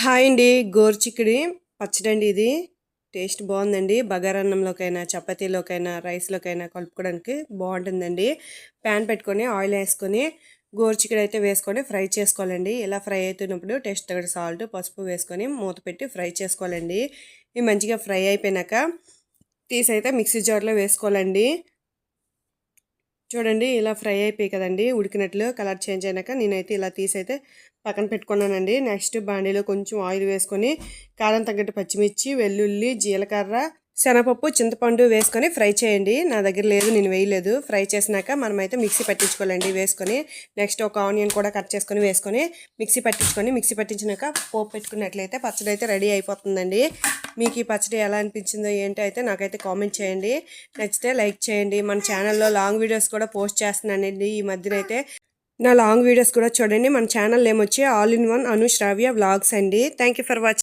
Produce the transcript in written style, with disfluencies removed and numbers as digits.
Hi అండి. గోరుచిక్కుడు పచ్చడండి ఇది. Taste బాగుందండి. బగారన్నంలోకైనా, చపాతీలోకైనా, రైస్‌లోకైనా కలుపుకోవడానికి బాగుంటుందండి. ప్యాన్ పెట్టుకొని ఆయిల్ వేసుకొని గోరుచిక్కుడు అయితే వేసుకొని ఫ్రై చేసుకోవాలండి. ఇలా ఫ్రై అవుతున్నప్పుడు టేస్ట్ తగ్గ సాల్ట్, పసుపు వేసుకొని మూత పెట్టి ఫ్రై చేసుకోవాలండి. ఇవి మంచిగా ఫ్రై అయిపోయినాక తీసైతే మిక్సీ జార్లో వేసుకోవాలండి. చూడండి ఇలా ఫ్రై అయిపోయి కదండి, ఉడికినట్లు కలర్ చేంజ్ అయినాక నేనైతే ఇలా తీసైతే పక్కన పెట్టుకున్నానండి. నెక్స్ట్ బాండీలో కొంచెం ఆయిల్ వేసుకొని కారం తగ్గట్టు పచ్చిమిర్చి, వెల్లుల్లి, జీలకర్ర, శనగపప్పు, చింతపండు వేసుకొని ఫ్రై చేయండి. నా దగ్గర లేదు, నేను వేయలేదు. ఫ్రై చేసినాక మనమైతే మిక్సీ పట్టించుకోవాలండి వేసుకొని. నెక్స్ట్ ఒక ఆనియన్ కూడా కట్ చేసుకొని వేసుకొని మిక్సీ పట్టించినాక పోపు పెట్టుకున్నట్లయితే పచ్చడి అయితే రెడీ అయిపోతుందండి. మీకు ఈ పచ్చడి ఎలా అనిపించిందో ఏంటో అయితే నాకైతే కామెంట్ చేయండి. నచ్చితే లైక్ చేయండి. మన ఛానల్లో లాంగ్ వీడియోస్ కూడా పోస్ట్ చేస్తున్నానండి ఈ మధ్యన అయితే. నా లాంగ్ వీడియోస్ కూడా చూడండి. మన ఛానల్ ఏమొచ్చి all in one Anu Shravya vlogs అండి. Thank you for watching.